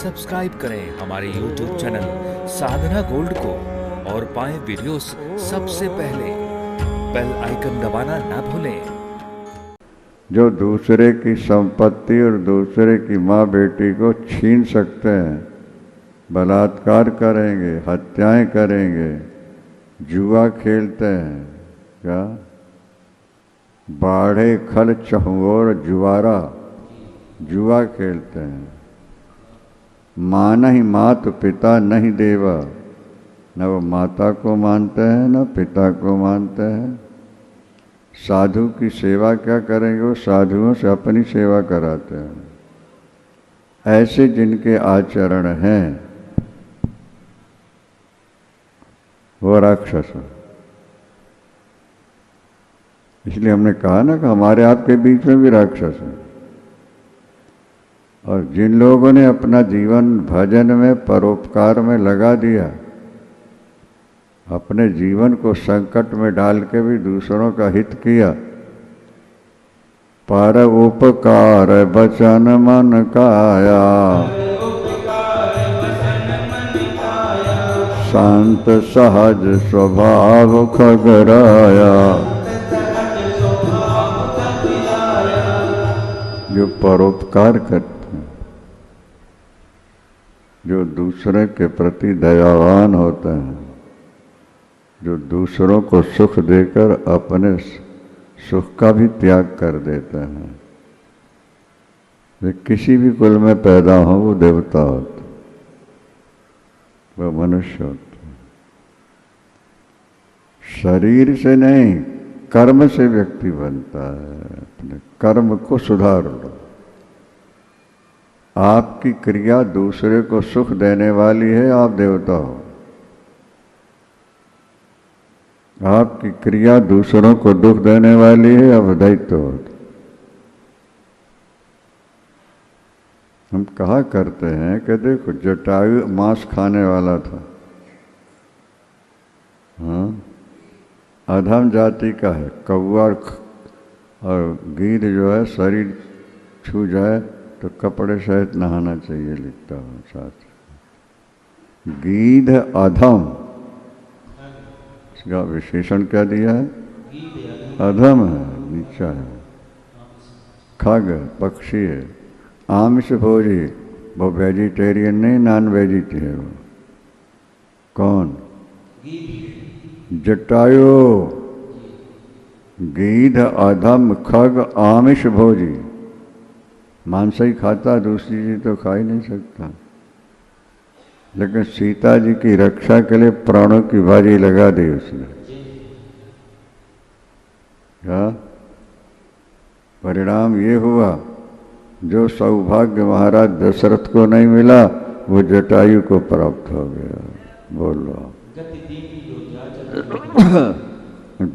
Subscribe करें हमारे YouTube channel साधना gold को और पाएं वीडियोस सबसे पहले। बेल आइकन दबाना ना भूलें। जो दूसरे की संपत्ति और दूसरे की माँ बेटी को छीन सकते हैं, बलात्कार करेंगे, हत्याएं करेंगे, जुआ खेलते हैं, क्या बाढ़े खल चहुओर जुआरा जुआ खेलते हैं। माँ नहीं मात पिता नहीं देवा, न वो माता को मानते हैं न पिता को मानते हैं। साधु की सेवा क्या करेंगे, वो साधुओं से अपनी सेवा कराते हैं। ऐसे जिनके आचरण हैं वो राक्षस है। इसलिए हमने कहा ना कि हमारे आपके बीच में भी राक्षस है। और जिन लोगों ने अपना जीवन भजन में परोपकार में लगा दिया, अपने जीवन को संकट में डाल के भी दूसरों का हित किया, पर उपकार बचन मन काया, शांत सहज स्वभाव खगराया। जो परोपकार करते हैं, जो दूसरे के प्रति दयावान होते हैं, जो दूसरों को सुख देकर अपने सुख का भी त्याग कर देते हैं, वे किसी भी कुल में पैदा हो वो देवता होते, वो मनुष्य होते। शरीर से नहीं, कर्म से व्यक्ति बनता है। अपने कर्म को सुधार लो। आपकी क्रिया दूसरे को सुख देने वाली है, आप देवता हो। आपकी क्रिया दूसरों को दुख देने वाली है, अब दैत्य हो। हम कहा करते हैं कि देखो, जटायु मांस खाने वाला था, हाँ, अधम जाति का है। कौआ और गीध जो है, शरीर छू जाए तो कपड़े सहित नहाना चाहिए, लिखता हूँ शास्त्र। गीध अधम, इसका विशेषण क्या दिया है? अधम है, नीचा है। खग पक्षी है। आमिष भोजी, वो वेजिटेरियन नहीं, नॉन वेजिटेरियन। वो कौन? जटायु गीध अधम खग आमिष भोजी, मांस ही खाता, दूसरी चीज तो खा ही नहीं सकता। लेकिन सीता जी की रक्षा के लिए प्राणों की बाजी लगा दी उसने। क्या परिणाम ये हुआ, जो सौभाग्य महाराज दशरथ को नहीं मिला वो जटायु को प्राप्त हो गया। बोलो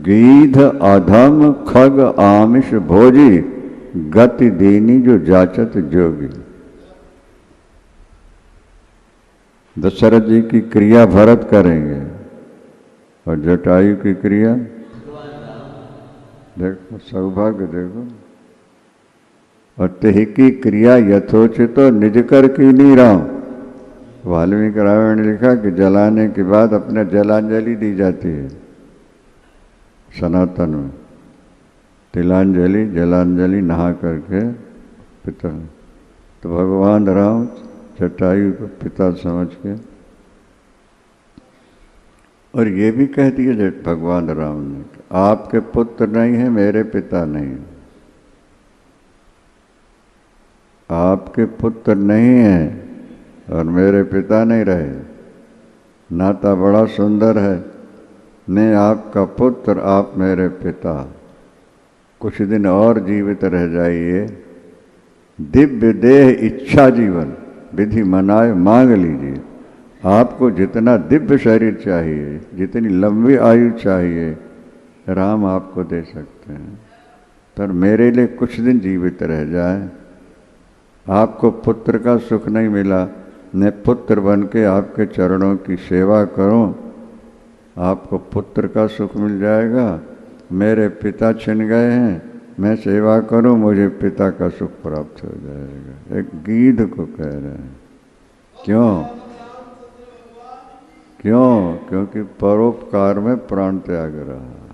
गीध अधम खग आमिष भोजी, गति देनी जो जाचत जोगी। दशरथ जी की क्रिया भरत करेंगे और जटायु की क्रिया देखो, सौभाग्य देखो। और तेहि की क्रिया यथोचितो निज कर की नहीं राम। वाल्मीकि रामायण ने लिखा कि जलाने के बाद अपने जलांजलि दी जाती है सनातन में। तिलांजलि, जलांजलि नहा करके पिता, तो भगवान राम जटायु को पिता समझ के, और ये भी कह दिया भगवान राम ने, आपके पुत्र नहीं है, मेरे पिता नहीं है। आपके पुत्र नहीं है और मेरे पिता नहीं रहे। नाता बड़ा सुंदर है, मैं आपका पुत्र, आप मेरे पिता। कुछ दिन और जीवित रह जाइए, दिव्य देह इच्छा जीवन विधि मनाए मांग लीजिए। आपको जितना दिव्य शरीर चाहिए, जितनी लंबी आयु चाहिए, राम आपको दे सकते हैं। पर मेरे लिए कुछ दिन जीवित रह जाए। आपको पुत्र का सुख नहीं मिला, मैं पुत्र बन के आपके चरणों की सेवा करूं, आपको पुत्र का सुख मिल जाएगा। मेरे पिता छिन गए हैं, मैं सेवा करूं, मुझे पिता का सुख प्राप्त हो जाएगा। एक गीध को कह रहे हैं। क्यों? क्यों? क्योंकि परोपकार में प्राण त्याग रहा।